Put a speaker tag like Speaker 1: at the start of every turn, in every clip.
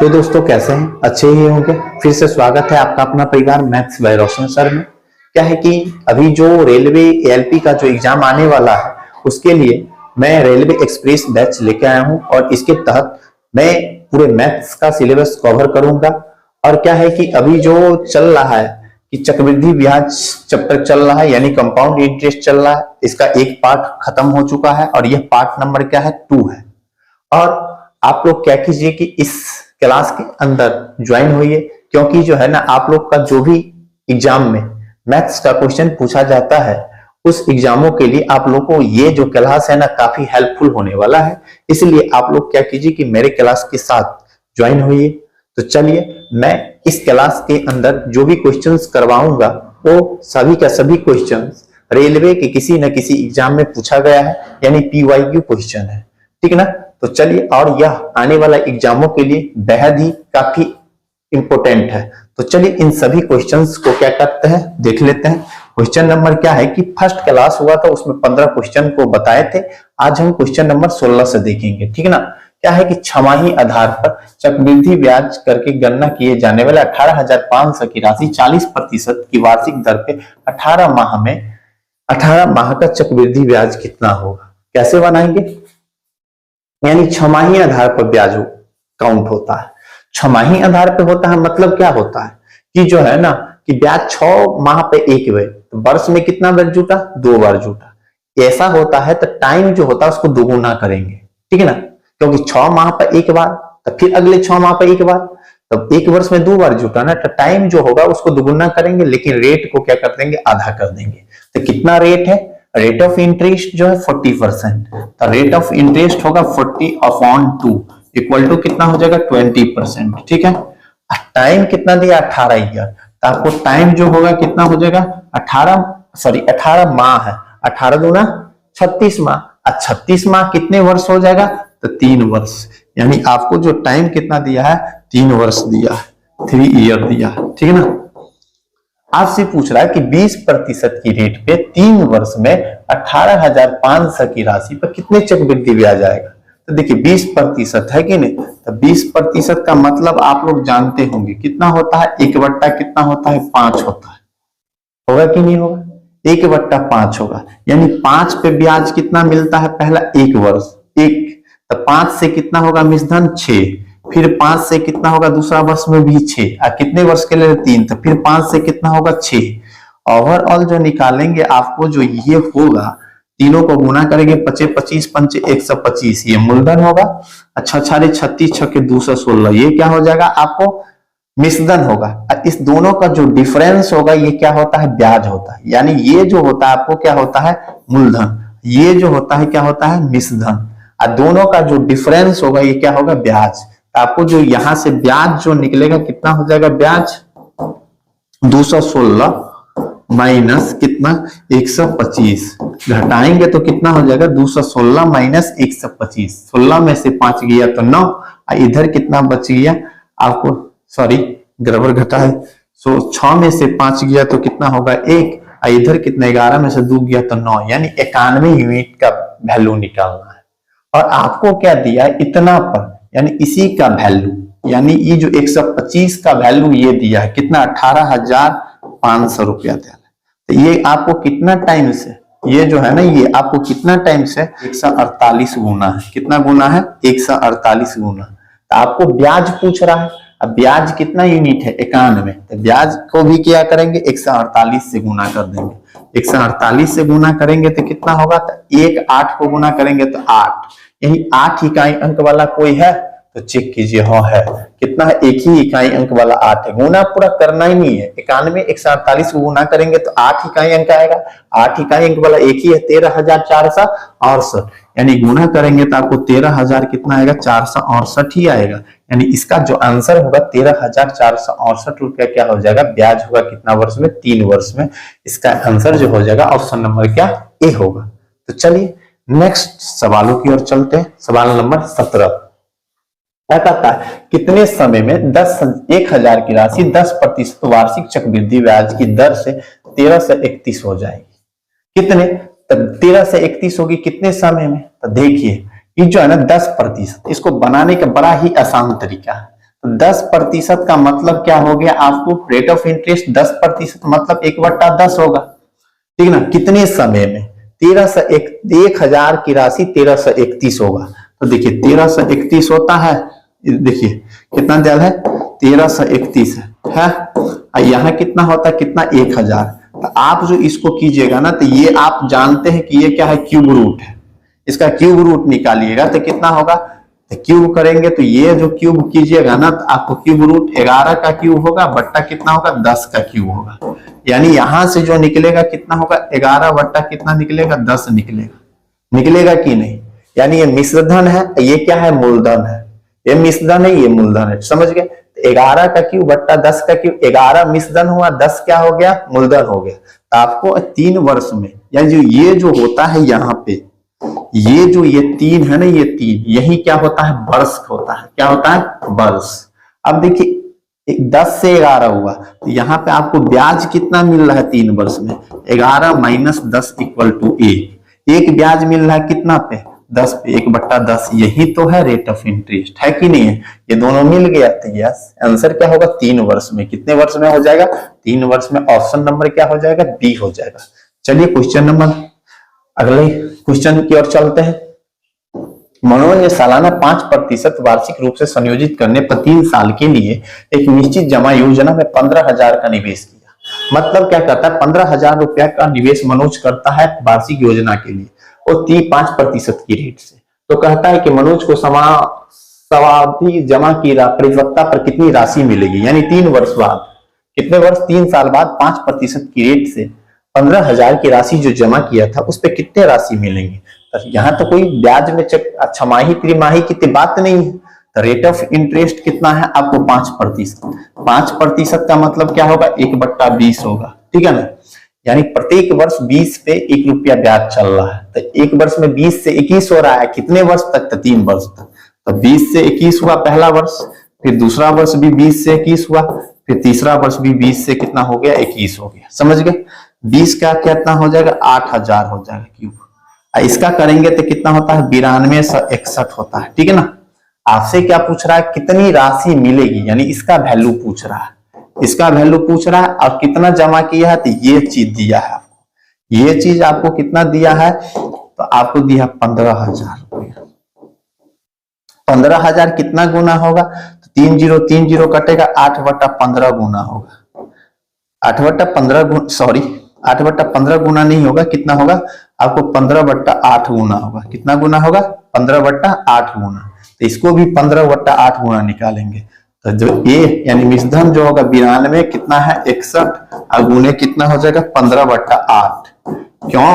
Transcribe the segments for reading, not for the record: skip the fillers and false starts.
Speaker 1: तो दोस्तों कैसे हैं? अच्छे ही होंगे। फिर से स्वागत है आपका अपना परिवार मैथ्स बाय रोशन सर में। क्या है कि अभी जो रेलवे एएलपी का जो एग्जाम आने वाला है उसके लिए मैं रेलवे एक्सप्रेस बैच लेके आया हूं और इसके तहत मैं पूरे मैथ्स का सिलेबस कवर करूंगा। और क्या है कि अभी जो चल रहा है कि चक्रवृद्धि ब्याज चैप्टर चल रहा है, यानी कंपाउंड इंटरेस्ट चल रहा है। इसका एक पार्ट खत्म हो चुका है और यह पार्ट नंबर क्या है 2 है। और आप लोग क्या कीजिए कि इस क्लास के अंदर ज्वाइन होइए, क्योंकि जो है ना आप लोग का जो भी एग्जाम में मैथ्स का क्वेश्चन पूछा जाता है उस एग्जामों के लिए आप लोग को ये जो क्लास है ना काफी हेल्पफुल होने वाला है। इसलिए आप लोग क्या कीजिए कि मेरे क्लास के साथ ज्वाइन होइए। तो चलिए मैं इस क्लास के अंदर जो भी क्वेश्चंस करवाऊंगा वो सभी का सभी क्वेश्चंस रेलवे के किसी न किसी एग्जाम में पूछा गया है, यानी पीवाईक्यू क्वेश्चन है, ठीक ना। तो चलिए, और यह आने वाला एग्जामों के लिए बेहद ही काफी इंपॉर्टेंट है। तो चलिए इन सभी क्वेश्चंस को क्या करते हैं देख लेते हैं। क्वेश्चन नंबर क्या है कि फर्स्ट क्लास हुआ था उसमें 15 क्वेश्चन को बताए थे। आज हम क्वेश्चन नंबर 16 से देखेंगे, ठीक ना। क्या है कि छमाही आधार पर चक्रवृद्धि ब्याज करके गणना किए जाने वाले 18,500 की राशि 40% की वार्षिक दर पे 18 माह का चक्रवृद्धि ब्याज कितना होगा। कैसे बनाएंगे, यानी छमाही आधार पर ब्याज काउंट होता है। छमाही आधार पे होता है मतलब क्या होता है कि जो है ना कि ब्याज 6 माह पे एक बार, तो वर्ष में कितना बार जुटा, 2 बार जुटा। ऐसा होता है तो टाइम जो होता है उसको दोगुना करेंगे, ठीक है ना, क्योंकि 6 माह पर एक बार तो फिर अगले 6 माह पर एक बार, तो एक वर्ष में 2 बार जुटा ना, तो टाइम जो होगा उसको दोगुना करेंगे, लेकिन रेट को क्या कर देंगे, आधा कर देंगे। तो कितना रेट है, रेट ऑफ इंटरेस्ट जो है 40%, तो रेट ऑफ इंटरेस्ट होगा 40/2 इक्वल टू कितना हो जाएगा 20%, ठीक है। टाइम कितना दिया 18 ईयर, तो आपको टाइम जो होगा कितना हो जाएगा 18 माह है, 18 दूना 36 माह। 36 माह कितने वर्ष हो जाएगा, तो 3 वर्ष, यानी आपको जो टाइम कितना दिया है 3 वर्ष दिया है, 3 ईयर दिया है, ठीक है ना। आपसे पूछ रहा है कि 20% की रेट पे 3 वर्ष में 18,500 की राशि पर कितने चक्रवृद्धि ब्याज आएगा। तो देखिए 20% है कि नहीं, तो 20% का मतलब आप लोग जानते होंगे कितना होता है, 1/, कितना होता है 5 होता है, होगा कि नहीं होगा, 1/5 होगा, यानी 5 पे ब्याज कितना मिलता है, पहला 1 वर्ष 1, तो 5 से कितना होगा मिश्रधन 6, फिर 5 से कितना होगा दूसरा वर्ष में भी 6, कितने वर्ष के लिए 3, तो फिर 5 से कितना होगा 6। ओवरऑल जो निकालेंगे आपको जो ये होगा, तीनों को गुना करेंगे 25 25 पंचे 125, ये मूलधन होगा। अच्छा 36 6 216, ये क्या हो जाएगा आपको मिश्रधन होगा। इस दोनों का जो डिफरेंस होगा ये क्या होता है, ब्याज होता है, यानी ये जो होता है आपको क्या होता है मूलधन, ये जो होता है क्या होता है मिश्रधन, और दोनों का जो डिफरेंस होगा ये क्या होगा ब्याज। तो आपको जो यहां से ब्याज जो निकलेगा कितना हो जाएगा, ब्याज 216 माइनस कितना 125, घटाएंगे तो कितना हो जाएगा 216 माइनस 125, 16 में से 5 गया तो 9, इधर कितना बच गया आपको, सॉरी गड़बड़ घटा है, 6 में से 5 गया तो कितना होगा 1, इधर कितना 11 में से 2 गया तो 9, यानी 91 यूनिट का वैल्यू निकालना है। और आपको क्या दिया है इतना पर, यानी इसी का वैल्यू, यानी ये जो 125 का वैल्यू ये दिया है कितना 18,500 रुपया दिया है। तो ये आपको कितना टाइम से, ये जो है ना ये आपको कितना टाइम से 148 गुना है, कितना गुना है 148 गुना। तो आपको ब्याज पूछ रहा है, अब ब्याज कितना यूनिट है 91, तो ब्याज को भी क्या करेंगे 148 से गुना कर देंगे, 148 से गुना करेंगे तो कितना होगा, तो 1 8 को गुना करेंगे तो 8, यही 8 इकाई अंक वाला कोई है तो चेक कीजिए, हाँ है, कितना है, एक ही इकाई अंक वाला 8 है, गुना पूरा करना ही नहीं है, 91 148 को गुना करेंगे तो 8 इकाई अंक आएगा, 8 इकाई अंक वाला एक ही है 13,468, यानी गुना करेंगे तो आपको 13,000 कितना आएगा 468 ही आएगा, यानी इसका जो आंसर होगा 13,468 रुपया क्या हो जाएगा, ब्याज होगा कितना वर्ष में 3 वर्ष में। इसका आंसर जो हो जाएगा ऑप्शन नंबर क्या ए होगा। तो चलिए नेक्स्ट सवालों की ओर चलते हैं। सवाल नंबर 17 क्या कहता है, कितने समय में 1,000 की राशि 10% वार्षिक चक्रवृद्धि ब्याज की दर से 13 से 31 हो जाएगी। कितने, 13 से 31 होगी कितने समय में, तो देखिए ये जो है ना 10%, इसको बनाने का बड़ा ही आसान तरीका है। 10% का मतलब क्या हो गया आपको, रेट ऑफ इंटरेस्ट 10% मतलब 1/10 होगा, ठीक ना। कितने समय में, 1000 की राशि 1331 होगा। तो देखिए 1331 होता है, देखिए कितना दिया है 1331 है। यहाँ कितना होता है, कितना 1000। तो आप जो इसको कीजिएगा ना, तो ये आप जानते हैं कि ये क्या है, क्यूब रूट है। इसका क्यूब रूट निकालिएगा तो कितना होगा, तो क्यूब करेंगे तो ये जो क्यूब कीजिएगा ना, तो आपको क्यूब रूट 11 का क्यूब होगा बट्टा कितना होगा, 10 का क्यूब होगा। यानी यहां से जो निकलेगा कितना होगा, 11 बट्टा कितना निकलेगा, 10 निकलेगा। निकलेगा कि नहीं, यानी ये मिश्रधन है, ये क्या है, मूलधन है। ये मिश्रधन है, ये मूलधन है, समझ गए। 11 का क्यूब बट्टा 10 का क्यूब, 11 मिश्रधन हुआ, 10 क्या हो गया, मूलधन हो गया। तो आपको 3 वर्ष में, यानी जो ये जो होता है यहाँ पे, ये जो ये 3 है ना, ये 3 यही क्या होता है, वर्ष होता है। क्या होता है, वर्ष। अब देखिए 10 से 11 हुआ, तो यहाँ पे आपको ब्याज कितना मिल रहा है 3 वर्ष में, 11 माइनस 10 इक्वल टू 1 ब्याज मिल रहा है कितना पे, 10 पे, 1/10। यही तो है रेट ऑफ इंटरेस्ट, है कि नहीं है। ये दोनों मिल गया तो यस, आंसर क्या होगा, 3 वर्ष में। कितने वर्ष में हो जाएगा, 3 वर्ष में। ऑप्शन नंबर क्या हो जाएगा, बी हो जाएगा। चलिए क्वेश्चन नंबर, अगले क्वेश्चन की ओर चलते हैं। मनोज ने सालाना 5% वार्षिक रूप से संयोजित करने पर 3 साल के लिए एक निश्चित जमा योजना में 15,000 का निवेश किया। मतलब क्या करता है, 15,000 रुपया का निवेश मनोज करता है वार्षिक योजना के लिए, और 5% की रेट से। तो कहता है कि मनोज को समावधि जमा की परिपक्वता पर कितनी राशि मिलेगी, यानी 3 वर्ष बाद, कितने वर्ष, 3 साल बाद 5% की रेट से 15,000 की राशि जो जमा किया था उस पर कितने राशि मिलेंगे। तो यहाँ तो कोई ब्याज में छमाही त्रिमाही की बात नहीं है। तो रेट ऑफ इंटरेस्ट कितना है आपको, 5%। 5% का मतलब क्या होगा, 1/20 होगा, ठीक है ना। यानी प्रत्येक वर्ष 20 पे 1 रुपया ब्याज चल रहा है। तो एक वर्ष में 20 से 21 हो रहा है, कितने वर्ष तक, तो 3 वर्ष तक। तो 20 से 21 हुआ पहला वर्ष, फिर दूसरा वर्ष भी 20 से 21 हुआ, फिर तीसरा वर्ष भी 20 से कितना हो गया, 21 हो गया, समझ गए। 20 का कितना हो जाएगा, 8,000 हो जाएगा क्यूब। इसका करेंगे तो कितना होता है, 9261 होता है, ठीक है ना। आपसे क्या पूछ रहा है, कितनी राशि मिलेगी, यानी इसका वैल्यू पूछ रहा है, इसका वैल्यू पूछ रहा है, और कितना जमा किया है, तो ये चीज दिया है आपको। ये चीज आपको कितना दिया है, तो आपको दिया 15,000 रुपया। 15,000 कितना गुना होगा, तो 3 0 कटेगा, 8/15 गुना होगा। 8/15 गुना, सॉरी 8/15 गुना नहीं होगा, कितना होगा आपको, 15/8 गुना होगा। कितना गुना होगा, 15/8 गुना। तो इसको भी 15/8 गुना निकालेंगे। तो जो ए यानी मिश्रधन जो होगा 92 कितना है, 61, और गुने कितना हो जाएगा, 15/8। क्यों,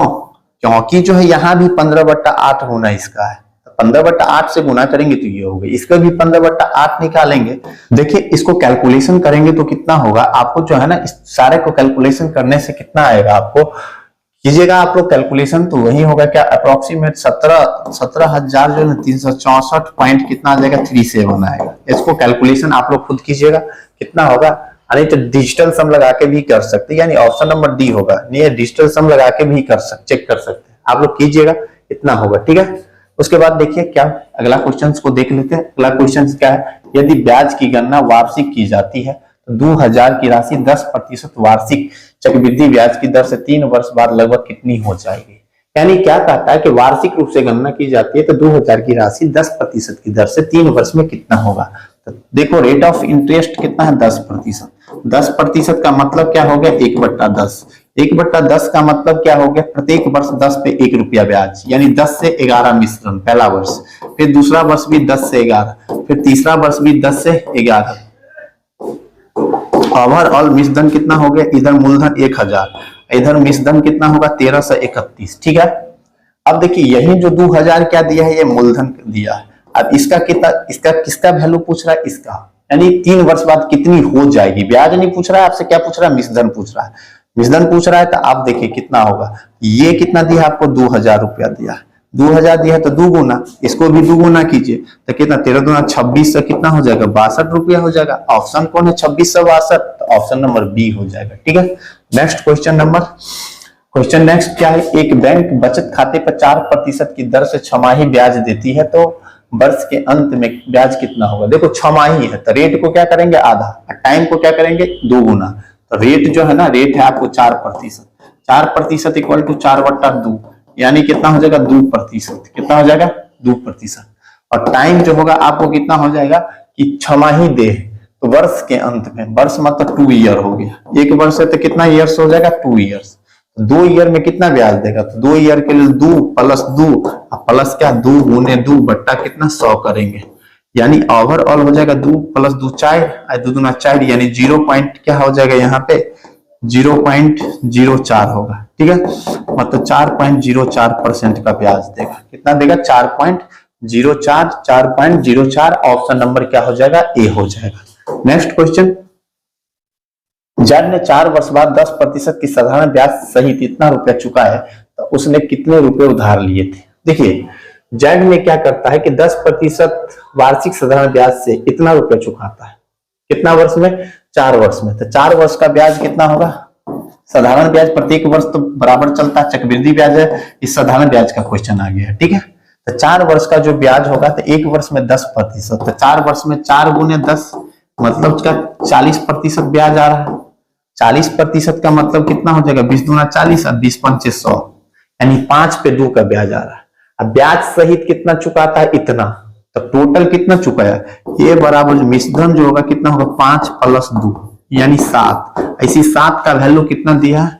Speaker 1: क्योंकि जो है यहाँ भी 15/8 गुना इसका है। 15/8 से गुना करेंगे तो ये होगा, इसका भी 15/8 निकालेंगे। देखिए इसको कैलकुलेशन करेंगे तो कितना होगा आपको, जो है ना, इस सारे को कैलकुलेशन करने से कितना आएगा आपको, कीजिएगा आप लोग कैलकुलेशन, तो वही होगा क्या, अप्रोक्सीमेट 17,000 जो है 364 पॉइंट कितना आ जाएगा, 37 आएगा। इसको कैलकुलेशन आप लोग खुद कीजिएगा कितना होगा। नहीं तो डिजिटल सम लगा के भी कर सकते, यानी ऑप्शन नंबर डी होगा, नहीं डिजिटल सम लगा के भी कर सकते, चेक कर सकते हैं आप लोग, कीजिएगा इतना होगा, ठीक है। उसके बाद देखिए क्या, अगला क्वेश्चन को देख लेते हैं। अगला क्वेश्चन क्या है, यदि ब्याज की गणना वार्षिक की जाती है तो 2,000 की राशि 10% वार्षिक चक्रवृद्धि ब्याज की दर से 3 वर्ष बाद लगभग कितनी हो जाएगी। यानी क्या कहता है कि वार्षिक रूप से गणना की जाती है तो 2,000 की राशि 10% की दर से 3 वर्ष में कितना होगा। तो देखो रेट ऑफ इंटरेस्ट कितना है, 10%। 10% का मतलब क्या हो गया, 1/10। 1/10 का मतलब क्या हो गया, प्रत्येक वर्ष 10 पे 1 रुपया ब्याज, यानी 10 से 11 मिश्रण पहला वर्ष, फिर दूसरा वर्ष भी 10 से 11, फिर तीसरा वर्ष भी 10 से 11। ओवरऑल मिश्रधन कितना हो गया, इधर मूलधन 1,000, इधर मिश्रधन कितना होगा 1331, ठीक है। अब देखिए यही जो 2,000 क्या दिया है, ये मूलधन दिया है। अब इसका कितना, इसका किसका वैल्यू पूछ रहा है, इसका, यानी 3 वर्ष बाद कितनी हो जाएगी। ब्याज नहीं पूछ रहा है आपसे, क्या पूछ रहा है, मिश्रधन पूछ रहा है। मिश्रधन पूछ रहा है तो आप देखिए कितना होगा, ये कितना दिया आपको, 2,000 रुपया दिया है। 2,000 दिया तो 2 गुना, इसको भी 2 गुना कीजिए तो कितना, 13 दूना 26 से कितना हो जाएगा, 62 रुपया हो जाएगा। ऑप्शन कौन है, 2662, तो ऑप्शन नंबर बी हो जाएगा, ठीक है। Next question number, question next क्या है, एक बैंक बचत खाते पर 4% की दर से छमाही ब्याज देती है, तो वर्ष के अंत में ब्याज कितना होगा। देखो 6 है तो रेट को क्या करेंगे आधा, टाइम को क्या करेंगे 2 गुना। तो रेट जो है ना, रेट है आपको 4%, 4% इक्वल टू 4/2, यानी कितना हो जाएगा 2%। कितना हो जाएगा 2%। और टाइम जो होगा आपको कितना हो जाएगा कि 6 दे, तो वर्ष के अंत में, वर्ष मतलब 2 ईयर हो गया, एक वर्ष है तो कितना ईयर्स हो जाएगा 2 ईयर्स। 2 ईयर में कितना ब्याज देगा, तो 2 ईयर के लिए 2 प्लस 2 प्लस क्या 2 गुने 2 बट्टा कितना 100 करेंगे, यानी ओवरऑल हो जाएगा 2 प्लस 2 4, 2 दूना 4, यानी 0 पॉइंट क्या हो जाएगा यहाँ पे 0.04 होगा। ठीक है, मतलब 4.04% का ब्याज देगा। कितना देगा 4.04, 4.04। ऑप्शन नंबर क्या हो जाएगा ए हो जाएगा। नेक्स्ट क्वेश्चन, जज ने 4 वर्ष बाद 10% की साधारण ब्याज सहित इतना रुपया चुका है तो उसने कितने रुपए उधार लिए थे। देखिए जज ने क्या करता है कि 10% वार्षिक साधारण ब्याज से इतना रुपया चुकाता है, कितना वर्ष में 4 वर्ष में। तो 4 वर्ष का ब्याज कितना होगा, साधारण ब्याज प्रत्येक वर्ष तो बराबर चलता है, चक्रवृद्धि ब्याज है, इस साधारण ब्याज का क्वेश्चन आ गया है। ठीक है, तो 4 वर्ष का जो ब्याज होगा तो एक वर्ष में 10%, तो 4 वर्ष में 4 गुने 10 मतलब उसका 40% ब्याज आ रहा है। 40% का मतलब कितना हो जाएगा 20 दूना 40 और 20 पंचे 100, यानी 5 पे 2 का ब्याज आ रहा है। अब ब्याज सहित कितना चुकाता है इतना, तो टोटल कितना चुकाया, ये बराबर मिश्रण जो होगा कितना होगा 5 प्लस 2 यानी 7। ऐसी 7 का वैल्यू कितना दिया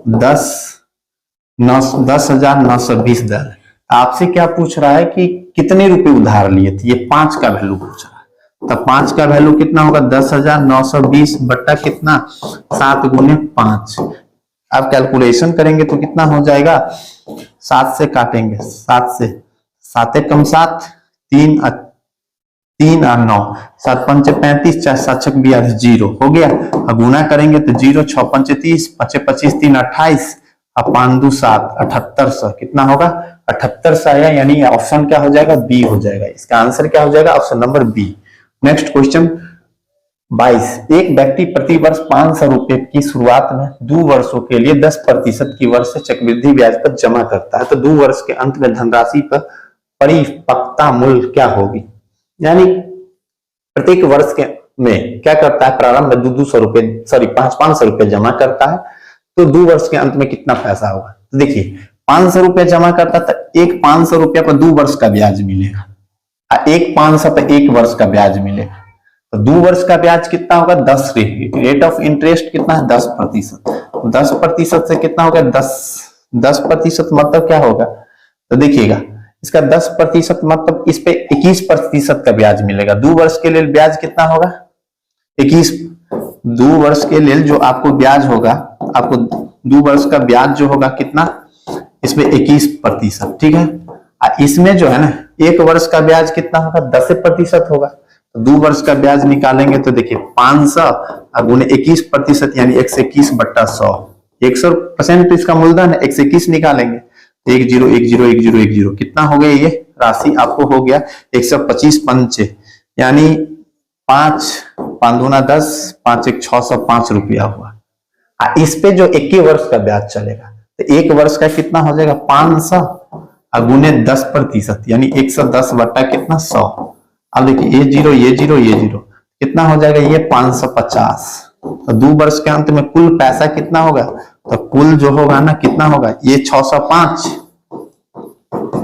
Speaker 1: 10,920 डॉलर। आपसे क्या पूछ रहा है कि कितने रुपए उधार लिए थे, ये 5 का वैल्यू पूछ रहा है। तो 5 का वैल्यू कितना होगा 10,920 बट्टा कितना 7 गुने 5। अब कैलकुलेशन करेंगे तो कितना हो जाएगा, 7 से काटेंगे, 7 से 7 कम 7 3 और 9 7 पंचे 35 4 7 छक 0 हो गया। अब गुना करेंगे तो 0 6 पंचे 30 5 25 3 28 और 5 2 7 7800 कितना होगा 7800 आया, यानी ऑप्शन क्या हो जाएगा बी हो जाएगा। इसका आंसर क्या हो जाएगा option number B. Next question 22, एक व्यक्ति प्रति वर्ष 500 रुपए की शुरुआत में 2 वर्षों के लिए 10% की वर्ष से चक्रवृद्धि ब्याज पर जमा करता है, तो 2 वर्ष के अंत में धनराशि पर परिपक्वता मूल्य क्या होगी। यानी प्रत्येक वर्ष के में क्या करता है, प्रारंभ में 200 रुपए 500 रुपए जमा करता है, तो 2 वर्ष के अंत में कितना पैसा होगा। तो देखिए 500 रुपया जमा करता था, एक 500 रुपया पर 2 वर्ष का ब्याज मिलेगा, एक 500 पर 1 वर्ष का ब्याज मिलेगा। तो 2 वर्ष का ब्याज कितना होगा 10, रेट ऑफ इंटरेस्ट कितना है 10%। 10% से कितना होगा 10% मतलब क्या होगा, तो देखिएगा इसका 10% मतलब इस पे 21% का ब्याज मिलेगा। 2 वर्ष के लिए ब्याज कितना होगा 21। 2 वर्ष के लिए जो आपको ब्याज होगा, आपको 2 वर्ष का ब्याज जो होगा कितना, इसमें 21%। ठीक है, इसमें जो है ना 1 वर्ष का ब्याज कितना होगा 10% होगा। तो 2 वर्ष का ब्याज निकालेंगे तो देखिए 500 गुने 21% यानी 121 बट्टा 100, 100% इसका मूलधन है, 121 निकालेंगे 10101010 कितना हो गया, ये राशि आपको हो गया 125 पंचे, यानी 5 5 दूना 10 5 1 605 रुपया हुआ। इस पे जो 21 वर्ष का ब्याज चलेगा तो 1 वर्ष का कितना हो जाएगा 500 गुने 10% यानी 110 बट्टा कितना 100। अब देखिए ये जीरो कितना हो जाएगा ये 550। तो 2 वर्ष के अंत में कुल पैसा कितना होगा, तो कुल जो होगा ना कितना होगा, ये 605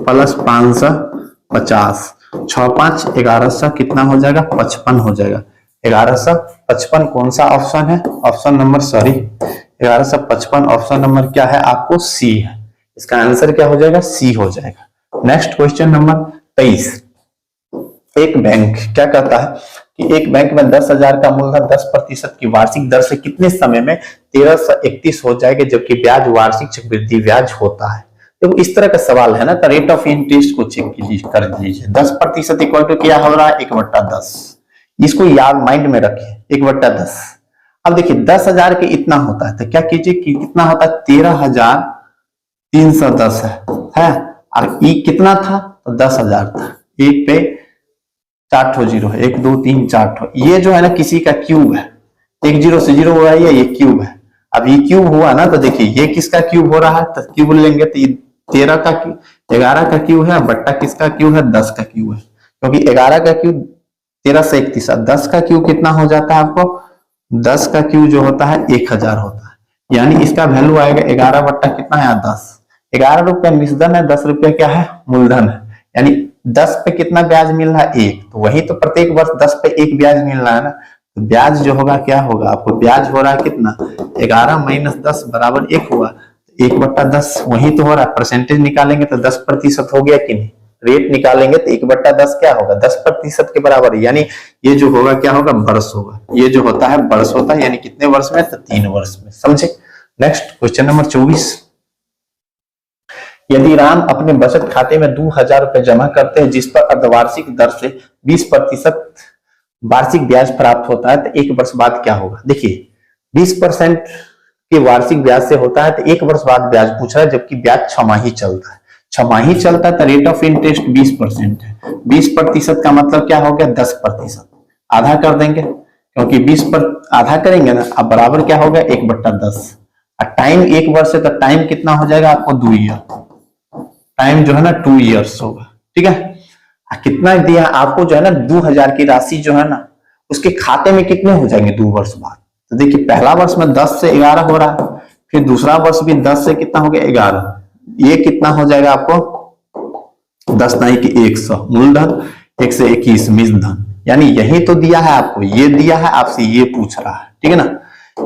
Speaker 1: प्लस 550 65 1100 कितना हो जाएगा 55 हो जाएगा। 1155 कौन सा ऑप्शन है, ऑप्शन नंबर 1155 ऑप्शन नंबर क्या है आपको सी है। इसका आंसर क्या हो जाएगा सी हो जाएगा। नेक्स्ट क्वेश्चन नंबर 23, एक बैंक क्या कहता है कि एक बैंक में 10,000 का मूलधन 10% की वार्षिक दर से कितने समय में 1331 हो जाएगा, जबकि ब्याज वार्षिक चक्रवृद्धि ब्याज होता है। तो इस तरह का सवाल है ना, तो रेट ऑफ इंटरेस्ट को चेक कीजिए कर लीजिए। 10% इक्वल टू क्या हो रहा है 1/10, इसको याद माइंड में रखिए 1/10। अब देखिए 10,000 के इतना होता है तो क्या कीजिए कि कितना होता है 13,310 है और ई कितना था तो 10,000 था, एक पे 4 ठो जीरो है 1 2 3 4 ठो, ये जो है ना किसी का क्यूब है, 1 0 से 0 हुआ है, ये क्यूब है। अब ये क्यूब हुआ ना तो देखिए ये किसका क्यूब हो रहा है, तो क्यूब लेंगे तो ये 13 का 11 का क्यूब है, बट्टा किसका क्यूब है 10 का क्यूब है, क्योंकि 11 का क्यूब 13 से 31, 10 का क्यूब कितना हो जाता है आपको, 10 का क्यूब जो होता है 1000 होता है। यानी इसका वैल्यू आएगा 11 बट्टा कितना है 10। 11 रुपया निश्धन है, 10 रुपया क्या है मूलधन है। यानी 10 पे कितना ब्याज मिल रहा है 1, तो वही तो प्रत्येक वर्ष 10 पे 1 ब्याज मिल रहा है ना। तो ब्याज जो होगा क्या होगा, आपको ब्याज हो रहा है कितना, 11 माइनस 10 बराबर 1 हुआ। 1/10 वही तो हो रहा है। परसेंटेज निकालेंगे तो 10% हो गया कि नहीं, रेट निकालेंगे तो 1/10 क्या होगा, 10% के बराबर। यानी ये जो होगा क्या होगा, वर्ष होगा। ये जो होता है वर्ष होता है, यानी कितने वर्ष में, तो 3 वर्ष में। समझे। Next question number 24। यदि राम अपने बचत खाते में 2000 रुपए जमा करते हैं जिस पर अर्धवार्षिक दर से 20% वार्षिक ब्याज प्राप्त होता है, तो 1 वर्ष बाद क्या होगा। देखिए 20% के वार्षिक ब्याज से होता है, तो 1 वर्ष बाद ब्याज पूछ रहा है, जबकि ब्याज 6 माही चलता है। 6 माही चलता है तो रेट ऑफ इंटरेस्ट 20% है। 20% का मतलब क्या हो गया, 10%। आधा कर देंगे, क्योंकि 20 पर आधा करेंगे ना, अब बराबर क्या होगा 1/10। टाइम 1 वर्ष है तो टाइम कितना हो जाएगा आपको 2 ईयर। टाइम जो है ना 2 ईयर्स होगा। ठीक है। कितना दिया आपको जो है ना 2000 की राशि जो है ना उसके खाते में कितने हो जाएंगे 2 वर्ष बाद। तो देखिए पहला वर्ष में 10 से 11 हो रहा है, फिर दूसरा वर्ष भी 10 से कितना हो गया 11। ये कितना हो जाएगा आपको 10 नहीं कि 100 मूलधन, 1 से 21 मिश्रधन। यानी यही तो दिया है आपको, ये दिया है आपसे, ये पूछ रहा है। ठीक है ना,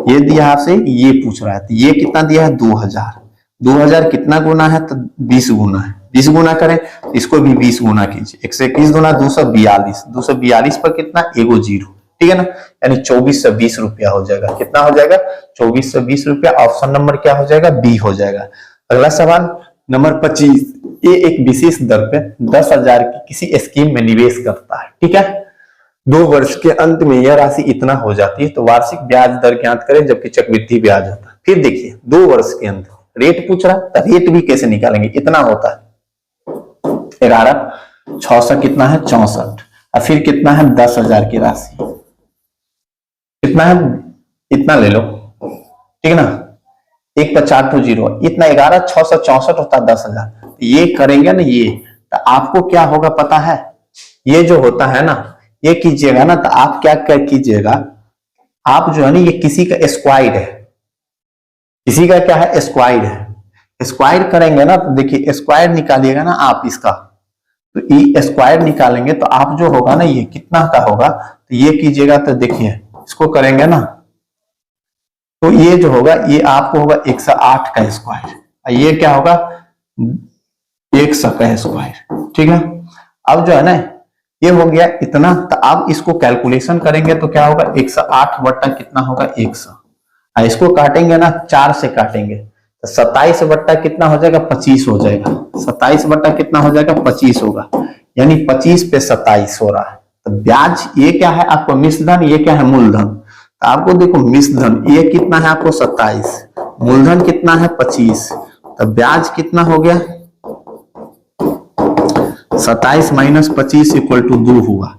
Speaker 1: ये दिया है आपसे, ये पूछ रहा है। तो ये कितना दिया है 2000। 2000 कितना गुना है, तो 20 गुना है। 20 गुना करें, इसको भी 20 गुना कीजिए। 1 से 21 गुना 242। 242 पर कितना, एगो 0। ठीक है ना, यानी 24 से 20 रुपया हो जाएगा। कितना हो जाएगा, 24 से 20 रुपया। ऑप्शन नंबर क्या हो जाएगा, बी हो जाएगा। अगला सवाल नंबर 25। ये एक विशेष दर पे 10,000 की किसी स्कीम में निवेश करता है। ठीक है, 2 वर्ष के अंत में यह राशि इतना हो जाती है, तो वार्षिक ब्याज दर ज्ञात करें, जबकि चक्रवृद्धि ब्याज होता है। फिर देखिए 2 वर्ष के अंत रेट पूछ रहा है, तो रेट भी कैसे निकालेंगे। इतना होता है 11, 600 कितना है 64, और फिर कितना है 10,000 की राशि, कितना है इतना ले लो। ठीक है ना, 1 पर 4 तो 0, इतना 11, 664 होता है 10,000। ये करेंगे ना, ये तो आपको क्या होगा पता है, ये जो होता है ना, ये कीजिएगा ना, तो आप क्या कीजिएगा, आप जो है ना, ये किसी का स्क्वायर है, किसी का क्या है स्क्वायर है। स्क्वायर करेंगे ना, तो देखिए स्क्वायर निकालिएगा ना आप इसका, तो ये स्क्वायर निकालेंगे तो आप जो होगा ना, ये कितना का होगा, तो ये कीजिएगा, तो देखिए इसको करेंगे ना, तो ये जो होगा ये आपको होगा 108 का स्क्वायर, ये क्या होगा 100 का स्क्वायर। ठीक है, अब जो है ना ये हो गया इतना, तो अब इसको कैलकुलेशन करेंगे तो क्या होगा 108 बट्टा कितना होगा 100। इसको काटेंगे ना 4 से काटेंगे, तो 27 बट्टा कितना हो जाएगा 25 हो जाएगा। 27 बट्टा कितना हो जाएगा 25 होगा, यानी 25 पे 27 हो रहा है। तो ब्याज ये क्या है आपको मिश्रधन, ये क्या है मूलधन। तो आपको देखो मिश्रधन ये कितना है आपको 27, मूलधन कितना है 25, तो ब्याज कितना हो गया 27 माइनस 25 इक्वल टू 2 हुआ।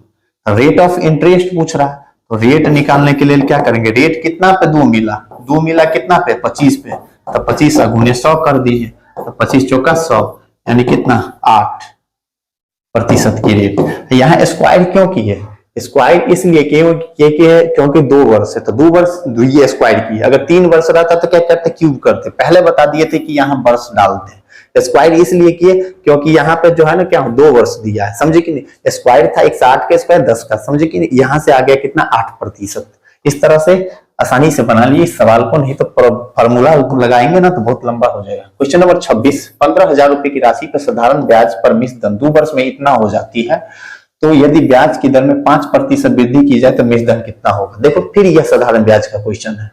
Speaker 1: रेट ऑफ इंटरेस्ट पूछ रहा है, तो रेट निकालने के लिए क्या करेंगे, रेट कितना पे 2 मिला, 2 मिला कितना पे 25 पे, तो 25 गुने 100 कर दीजिए, तो 25 चौका 100, यानी कितना 8% की रेट। यहाँ स्क्वायर क्यों किए, स्क्वायर इसलिए क्योंकि 2 वर्ष है, तो 2 वर्ष ये स्क्वायर की। अगर 3 वर्ष रहता तो क्या करते क्यूब करते, पहले बता दिए थे कि यहाँ वर्ष डालते हैं। स्क्वायर इसलिए किए क्योंकि यहाँ पे जो है ना क्या 2 वर्ष दिया है, समझे कि नहीं। स्क्वायर था 108 का स्क्वायर 10 का, समझे कि नहीं। यहाँ से आ गया कितना 8%। इस तरह से आसानी से बना लिए इस सवाल को, नहीं तो फॉर्मूला लगाएंगे ना तो बहुत लंबा हो जाएगा। Question number 26। 15,000 रुपए की राशि पर साधारण ब्याज पर मिश्रधन 2 वर्ष में इतना हो जाती है, तो यदि ब्याज की दर में 5% वृद्धि की जाए तो मिश्रधन कितना होगा। देखो फिर यह साधारण ब्याज का क्वेश्चन है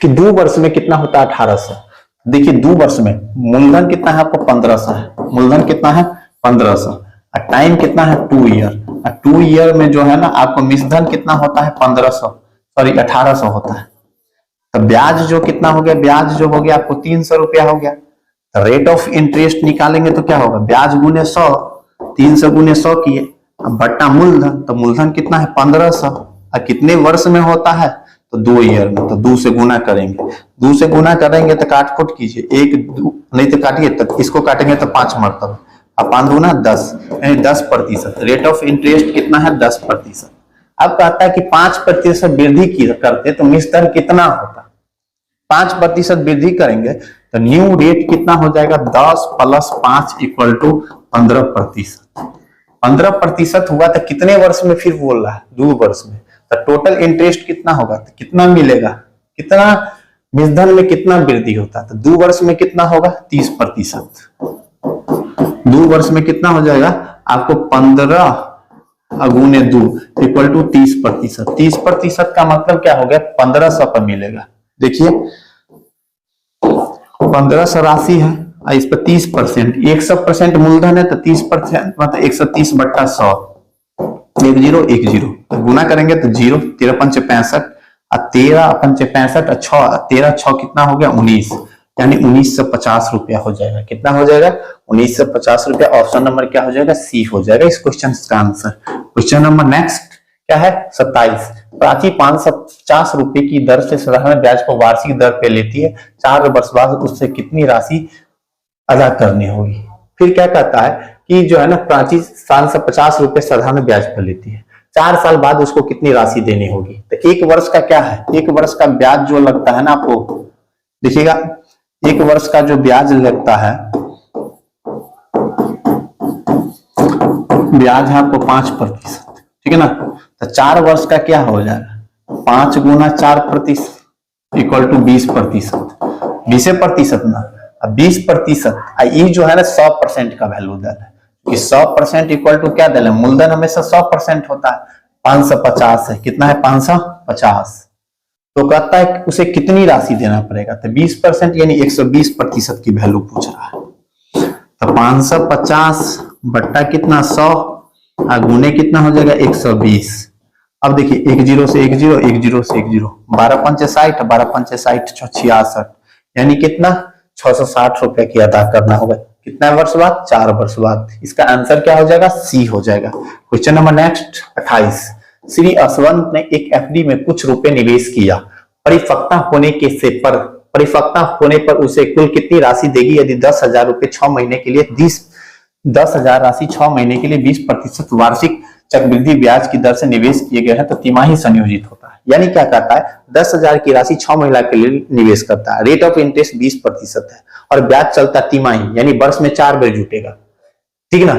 Speaker 1: कि 2 वर्ष में कितना होता है 1800। देखिए 2 वर्ष में मूलधन कितना है आपको 1500 है, मूलधन कितना है 1500, और टाइम कितना है 2 ईयर। 2 ईयर में जो है ना आपको मिश्रधन कितना होता है 1800 होता है। तो ब्याज जो कितना हो गया, ब्याज जो हो गया आपको 300 रुपया हो गया। तो रेट ऑफ इंटरेस्ट निकालेंगे तो क्या होगा, ब्याज गुने 100, 300 गुने 100 किए, अब बट्टा मूलधन, तो मूलधन कितना है 1500, और कितने वर्ष में होता है तो 2 ईयर में, तो 2 से गुना करेंगे। 2 से गुना करेंगे तो काट खोट कीजिए, 1 2 नहीं तो काटिए, तो इसको काटेंगे तो 5 मरतबा, 5 दूना 10 यानी 10%। रेट ऑफ इंटरेस्ट कितना है 10%। अब कहता है कि 5% वृद्धि करते तो मिश्र दर कितना होता। 5% वृद्धि करेंगे तो न्यू रेट कितना हो जाएगा 10 + 5 = 15%। 15% हुआ तो कितने वर्ष में फिर बोल रहा है 2 वर्ष में। तो टोटल इंटरेस्ट कितना होगा तो कितना मिलेगा, कितना मूलधन में कितना वृद्धि होता। तो 2 वर्ष में कितना होगा 30%। 2 वर्ष में कितना हो जाएगा आपको 15 × 2 = 30%। 30% का मतलब क्या हो गया 1500 पर मिलेगा। देखिए 1500 राशि है और इस पर 30%, 100% मूलधन है तो 30% मतलब 130/100 1010 तो गुना करेंगे तो 0 13 × 5 = 65 और 13 × 5 = 65 और 13 6 कितना हो गया 19 यानी 1950 रुपया हो जाएगा। कितना हो जाएगा 1950 रुपया। ऑप्शन नंबर क्या हो जाएगा सी हो जाएगा इस क्वेश्चन का आंसर। क्वेश्चन नंबर नेक्स्ट क्या है 27। प्राची 550 रुपए की दर से साधारण ब्याज को वार्षिक दर पे लेती है। 4 वर्ष बाद उससे कितनी राशि अदा करनी होगी। फिर क्या कहता है कि जो है ना प्राची 550 रुपए साधारण ब्याज पर लेती है, 4 साल बाद उसको कितनी राशि देनी होगी। तो 1 वर्ष का क्या है 1 वर्ष का ब्याज जो लगता है ना आपको देखिएगा 1 वर्ष का जो ब्याज लगता है ब्याज है आपको 5%, ठीक है ना। तो 4 वर्ष का क्या हो जाएगा 5 × 4% = 20%। 20% ना 20% ये जो है ना 100% का वैल्यू दे रहा है कि 100% = क्या दे रहा है मूलधन हमेशा 100% होता है। 550 है कितना है 550 तो कहता है कि उसे कितनी राशि देना पड़ेगा। तो 20% यानी 120% की वैल्यू पूछ रहा है। तो 550 बट्टा कितना 100 और गुने कितना हो जाएगा 120। अब देखिए 1 0 से 1 0 1 0 से 1 0 12 × 5 = 60 12 × 5 = 60 66 यानी कितना 660 रुपए की अदा करना होगा। कितना वर्ष बाद 4 वर्ष बाद। इसका आंसर क्या हो जाएगा सी हो जाएगा। Question number next 28। Shri Yashwant ने एक एफडी में कुछ रुपए निवेश किया। परिपक्वता होने पर उसे कुल कितनी राशि देगी। यदि 10,000 रुपए 6 महीने के लिए 10,000 राशि 6 महीने के लिए 20% वार्षिक चक्रवृद्धि ब्याज की दर से निवेश किए गए हैं तो तिमाही संयोजित होता है। यानी क्या कहता है 10,000 की राशि 6 महीने के लिए निवेश करता है। रेट ऑफ इंटरेस्ट 20% है और ब्याज चलता तिमाही यानी वर्ष में 4 बार जुटेगा, ठीक ना।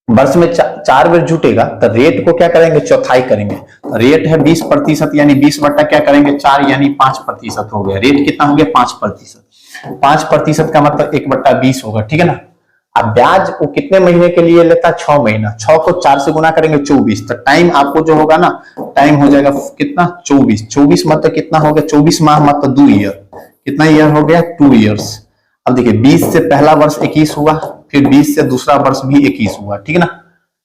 Speaker 1: वर्ष में 4 बार जुटेगा तो रेट को क्या करेंगे चौथाई करेंगे। रेट है 20% यानी 20 बट्टा क्या करेंगे 4 यानी 5% हो गया। रेट कितना हो गया 5%। 5% का मतलब 1/20 होगा, ठीक है ना। अब ब्याज वो कितने महीने के लिए लेता है 6 महीना। 6 को 4 से गुना करेंगे 24 तो टाइम आपको जो होगा ना टाइम हो जाएगा कितना 24 मतलब कितना हो गया 24 माह मतलब 2 ईयर। कितना ईयर हो गया 2 ईयर्स। अब देखिए 20 से पहला वर्ष 21 हुआ फिर 20 से दूसरा वर्ष भी 21 हुआ, ठीक है ना।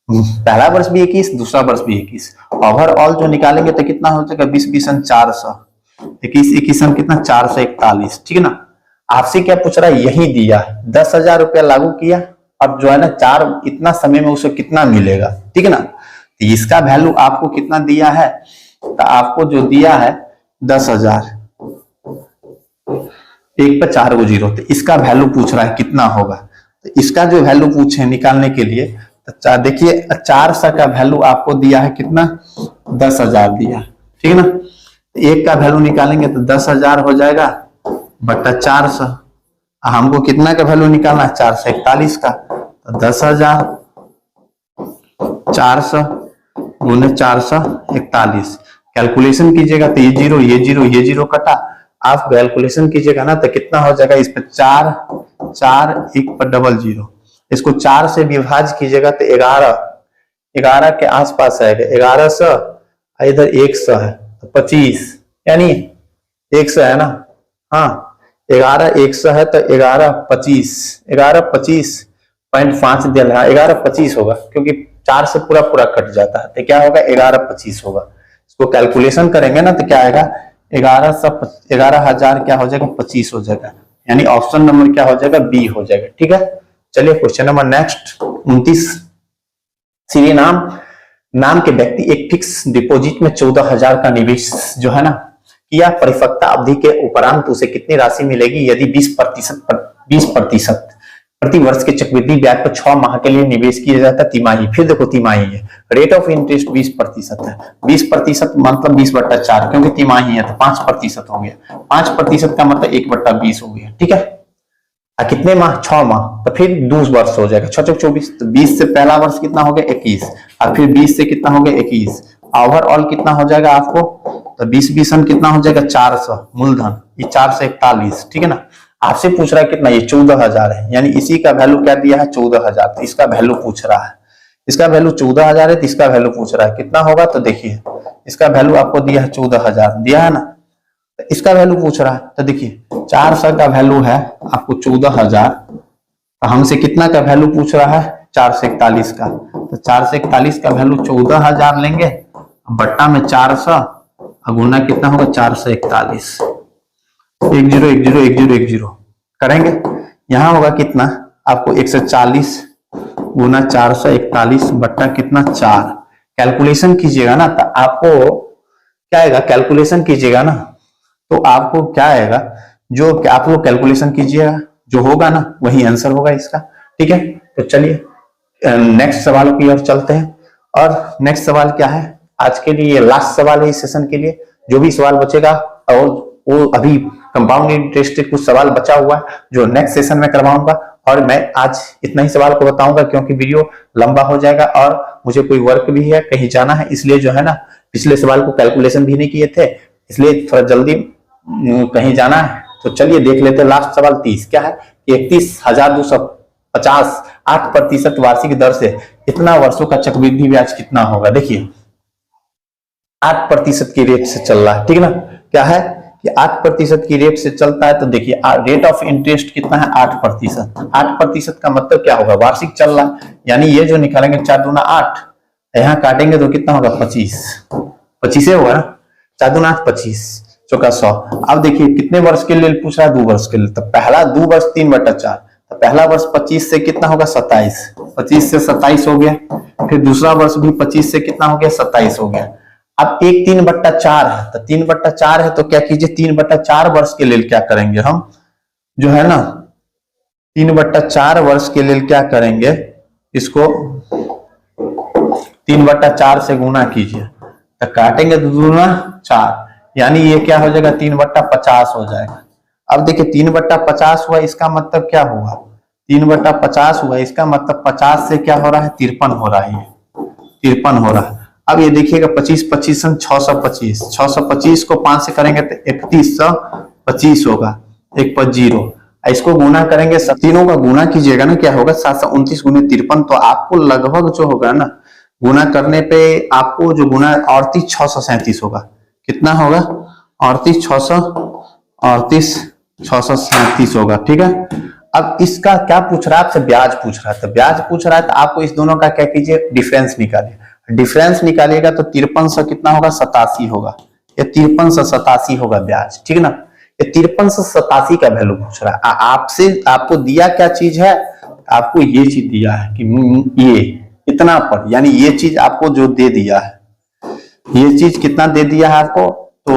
Speaker 1: पहला वर्ष भी 21 दूसरा वर्ष भी 21 ओवरऑल जो निकालेंगे तो कितना हो जाएगा 20 20 400 21 21 कितना 441, ठीक है ना। आपसे क्या पूछ रहा है यही दिया 10,000 रुपया लागू किया अब जो है ना 4 इतना समय में उसे कितना मिलेगा, ठीक है ना। तो इसका वैल्यू आपको कितना दिया है तो आपको जो दिया है 10,000 1 पर 4 को 0 तो इसका वैल्यू पूछ रहा है कितना होगा। तो इसका जो वैल्यू पूछे निकालने के लिए तो देखिए 400 का वैल्यू आपको दिया है कितना 10,000 दिया, ठीक है ना। एक का वैल्यू निकालेंगे तो 10,000 हो जाएगा बट्टा 400। हमको कितना का वैल्यू निकालना है 441 का। तो 10,000 400 गुने 441 कैलकुलेशन कीजिएगा तो ये 0 ये 0 ये 0 कटा। आप कैलकुलेशन कीजिएगा ना तो कितना हो जाएगा इस पे 4 4 1 पर 00 इसको 4 से विभाज्य कीजिएगा तो 11 के आसपास आएगा 1100 इधर 100 है तो 25 यानी 100 है ना। हाँ 11 100 है तो 11 25.5 दे रहा है 11 25 होगा क्योंकि 4 से पूरा कट जाता है तो क्या होगा 11 25 होगा। इसको कैलकुलेशन करेंगे ना तो क्या आएगा 11,000 क्या हो जाएगा 25 हो जाएगा यानी ऑप्शन नंबर क्या हो जाएगा बी हो जाएगा, ठीक है। चलिए क्वेश्चन नंबर नेक्स्ट 29। श्री नाम के व्यक्ति एक फिक्स डिपॉजिट में 14,000 का निवेश जो है ना किया। परिपक्वता अवधि के उपरांत उसे कितनी राशि मिलेगी। यदि 20% प्रति वर्ष के चक्रवृद्धि ब्याज पर 6 माह के लिए निवेश किया जाता है तिमाही। फिर देखो तिमाही है, रेट ऑफ इंटरेस्ट 20% है। 20% मतलब 20/4, क्योंकि तिमाही है तो 5% हो गया। 5% का मतलब 1/20 हो गया, ठीक है। कितने माह? 6 माह, तो फिर 2 वर्ष हो जाएगा। 6 24, तो 20 से पहला वर्ष कितना हो गया? 21, और फिर 20 से कितना हो गया? 21। ओवरऑल कितना हो जाएगा आपको? तो 20 कितना हो जाएगा? 400 मूलधन, ये 4 से 41, ठीक है ना। आपसे पूछ रहा है कितना? ये 14,000 है, यानी इसी का वैल्यू क्या दिया है? 14,000। तो इसका वैल्यू पूछ रहा है, इसका वैल्यू 14,000 है, तो इसका वैल्यू पूछ रहा है कितना होगा। तो देखिए इसका वैल्यू आपको दिया है 14,000 दिया है ना, तो इसका वैल्यू पूछ रहा है। तो देखिए 400 का वैल्यू है आपको 14,000, तो हमसे कितना का वैल्यू पूछ रहा है? 4 से 41 का। तो 4 से 41 का वैल्यू 14,000 लेंगे, बट्टा में 400, गुना कितना होगा? 4 से 41, 10101010 करेंगे। यहां होगा कितना आपको? 140 गुना 441 बट्टा कितना? 4। कैलकुलेशन कीजिएगा ना, तो आपको क्या आएगा? कैलकुलेशन कीजिएगा ना तो आपको क्या आएगा? जो आप लोग कैलकुलेशन कीजिएगा, जो होगा ना वही आंसर होगा इसका, ठीक है। तो चलिए नेक्स्ट सवाल की ओर चलते हैं। और नेक्स्ट सवाल क्या है आज के लिए? लास्ट सवाल है इस सेशन के लिए। जो भी सवाल बचेगा, और वो अभी कंपाउंड इंटरेस्ट कुछ सवाल बचा हुआ है जो नेक्स्ट सेशन में करवाऊंगा, और मैं आज इतना ही सवाल को बताऊंगा क्योंकि वीडियो लंबा हो जाएगा और मुझे कोई वर्क भी है, कहीं जाना है, इसलिए जो है ना पिछले सवाल को कैलकुलेशन भी नहीं किए थे, इसलिए थोड़ा जल्दी कहीं जाना है। तो चलिए देख लेते हैं लास्ट सवाल 30 क्या है? 31,250 8% वार्षिक दर से कितना वर्षों का चक्रवृद्धि ब्याज कितना होगा? देखिए 8% की रेट से चल रहा है, ठीक है ना। क्या है कि 8% की रेट से चलता है, तो देखिए रेट ऑफ इंटरेस्ट कितना है? 8%। 8% का मतलब क्या होगा? वार्षिक चल रहा है, यानी ये जो निकालेंगे 4 दूना 8, यहां काटेंगे तो कितना होगा? 25 होगा ना। 4 दूना 8 25 चौका 100। अब देखिए कितने वर्ष के लिए पूछ रहा है? 2 वर्ष के लिए। तो पहला 2 वर्ष 3/4, तो पहला वर्ष 25 से कितना होगा? 27, 25 से 27 हो गया। फिर दूसरा वर्ष भी 25 से कितना हो गया? 27 हो गया। अब एक 3/4 है, तो 3/4 है, तो क्या कीजिए 3/4 वर्ष के लिए क्या करेंगे हम? जो है ना 3/4 वर्ष के लिए क्या करेंगे? इसको 3/4 से गुना कीजिए, तो काटेंगे तो दूना 4, यानी ये क्या हो जाएगा? 3/50 हो जाएगा। अब देखिए 3/50 हुआ, इसका मतलब क्या हुआ? 3/50 हुआ, इसका मतलब 50 से क्या हो रहा है? 53 हो रहा है, 53 हो रहा है। अब ये देखिएगा 25 25 625, 625 को 5 से करेंगे तो 3125 होगा, 1 पर 0। इसको गुना करेंगे, तीनों का गुना कीजिएगा ना, क्या होगा? 729 गुने 53, तो आपको लगभग जो होगा ना गुना करने पे आपको जो गुना 38,637 होगा। कितना होगा? 38,637 होगा, ठीक है। अब इसका क्या पूछ रहा है आपसे? ब्याज पूछ रहा है। तो ब्याज पूछ रहा है तो आपको इस दोनों का क्या कीजिए? डिफरेंस निकालिए। डिफरेंस निकालिएगा तो 53 कितना होगा? 87 होगा। ये 5387 होगा ब्याज, ठीक है ना। ये 5387 का वैल्यू पूछ रहा है आपसे। आपको दिया क्या चीज है? आपको ये चीज दिया है कि ये इतना पर, यानी ये चीज आपको जो दे दिया है, ये चीज कितना दे दिया है आपको? तो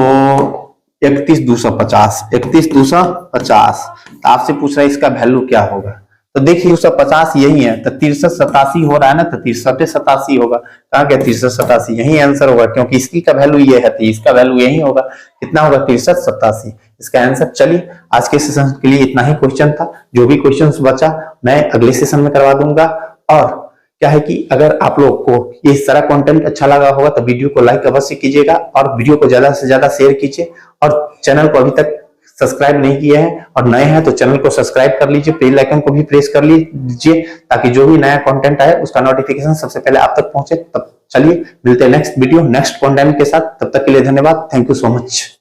Speaker 1: 31,250, 31,250। तो आपसे पूछ रहा है इसका वैल्यू क्या होगा? तो देखिए 250 यही है, तो 6387 हो रहा है ना, तो 6387 होगा। कहा गया? 6387, यही आंसर होगा, क्योंकि इसकी का वैल्यू ये है तो इसका वैल्यू यही होगा। कितना होगा? 6387 इसका आंसर। चलिए आज के सेशन के लिए इतना ही क्वेश्चन था। जो भी क्वेश्चन बचा मैं अगले सेशन में करवा दूंगा। और क्या है कि अगर आप लोग को ये सारा कंटेंट अच्छा लगा होगा तो वीडियो को लाइक अवश्य कीजिएगा, और वीडियो को ज्यादा से ज्यादा शेयर कीजिए, और चैनल को अभी तक सब्सक्राइब नहीं किए हैं और नए हैं तो चैनल को सब्सक्राइब कर लीजिए, बेल आइकन को भी प्रेस कर लीजिए, ताकि जो भी नया कंटेंट आए उसका नोटिफिकेशन सबसे पहले आप तक पहुंचे। तब चलिए मिलते हैं नेक्स्ट वीडियो नेक्स्ट कंटेंट के साथ। तब तक के लिए धन्यवाद। Thank you so much.